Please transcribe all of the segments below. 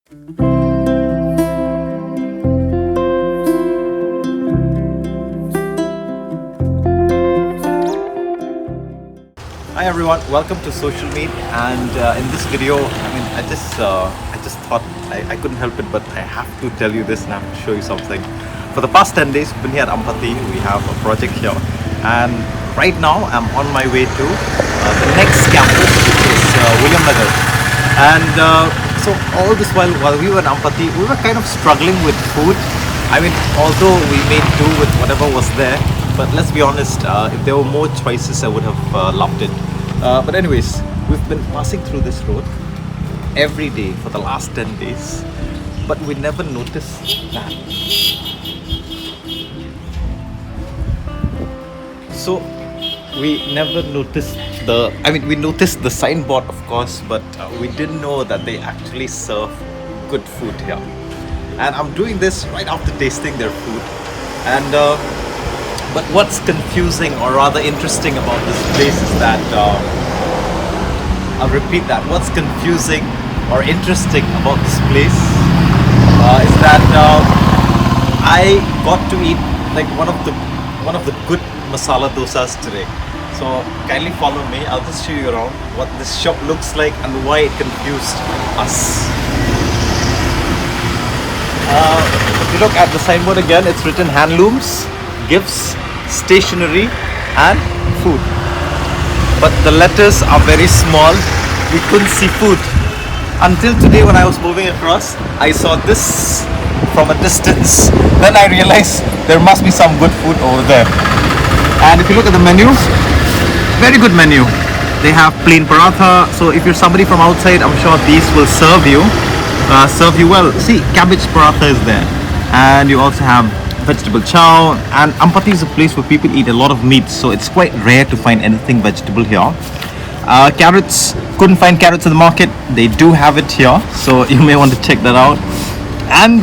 Hi everyone, welcome to Social Meet. And in this video, I just thought I couldn't help it, but I have to tell you this and I have to show you something. For the past 10 days, we've been here at Ampati. We have a project here, and right now I'm on my way to the next campus, which is William Nagar. And so all this while we were in Ampati, we were kind of struggling with food. I mean, although we made do with whatever was there, but let's be honest, if there were more choices, I would have loved it. But anyways, we've been passing through this road every day for the last 10 days, but we never noticed that. So we never noticed we noticed the signboard, of course, but we didn't know that they actually serve good food here. And I'm doing this right after tasting their food. And but what's confusing, or rather interesting, about this place is that I'll repeat that. What's confusing or interesting about this place is that I got to eat like one of the good masala dosas today. So kindly follow me. I'll just show you around what this shop looks like and why it confused us. If you look at the signboard again, it's written handlooms, gifts, stationery and food. But the letters are very small. We couldn't see food. Until today when I was moving across, I saw this from a distance. Then I realized there must be some good food over there. And if you look at the menu, very good menu. They have plain paratha. So if you're somebody from outside, I'm sure these will serve you well. See, cabbage paratha is there. And you also have vegetable chow. And Ampati is a place where people eat a lot of meat, so it's quite rare to find anything vegetable here. Carrots, couldn't find carrots in the market. They do have it here, so you may want to check that out. And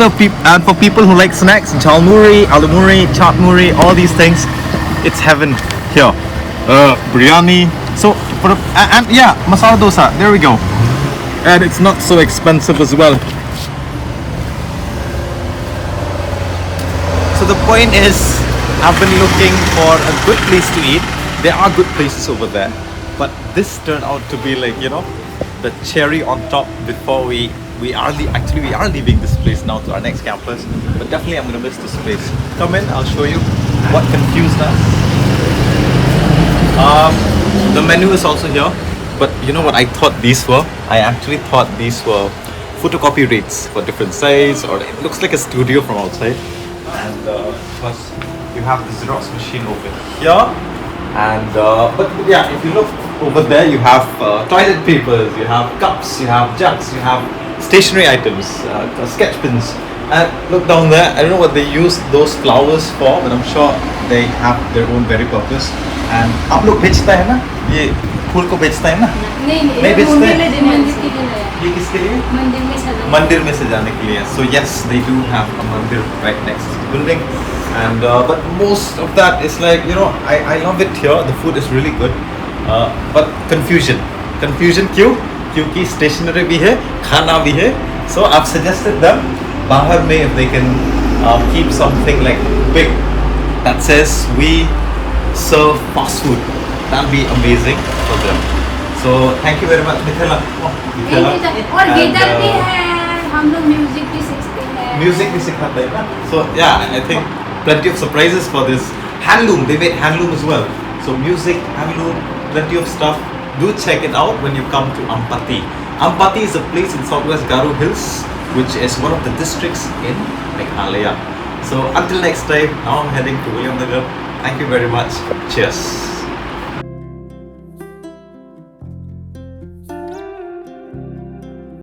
for people who like snacks, jhalmuri, alumuri, chaat muri, all these things, it's heaven here. Biryani. So yeah, masala dosa. There we go. And it's not so expensive as well. So the point is, I've been looking for a good place to eat. There are good places over there, but this turned out to be like, the cherry on top before we are leaving this place now to our next campus. But definitely I'm gonna miss this place. Come in, I'll show you what confused us. The menu is also here, but you know what I thought these were? I actually thought these were photocopy rates for different size, or it looks like a studio from outside. And of course, you have the Xerox machine over here. And but yeah, if you look over there, you have toilet papers, you have cups, you have jugs, you have stationery items, sketch pens. And look down there, I don't know what they use those flowers for, but I'm sure they have their own very purpose. And आप लोग बेचता है ना, ये फूल को बेचता है ना? नहीं बेचते हैं। ये किसके लिए? मंदिर में सजाने के लिए. So yes, they do have a mandir right next to the building. And but most of that is like, I love it here. The food is really good. But confusion क्यों? क्योंकि stationery भी है, खाना भी है. So I've suggested them बाहर में if they can keep something like big that says we serve fast food. That'll be amazing for them. So thank you very much, Mithila. और गिटार भी है, हम लोग म्यूजिक भी सीखते हैं. Music भी सिखाते हैं ना. So yeah, I think plenty of surprises for this. Handloom, they made handloom as well. So music, handloom, plenty of stuff. Do check it out when you come to Ampati. Ampati is a place in South West Garo Hills, which is one of the districts in Meghalaya. So until next time, now I'm heading to William Nagar. Thank you very much. Cheers.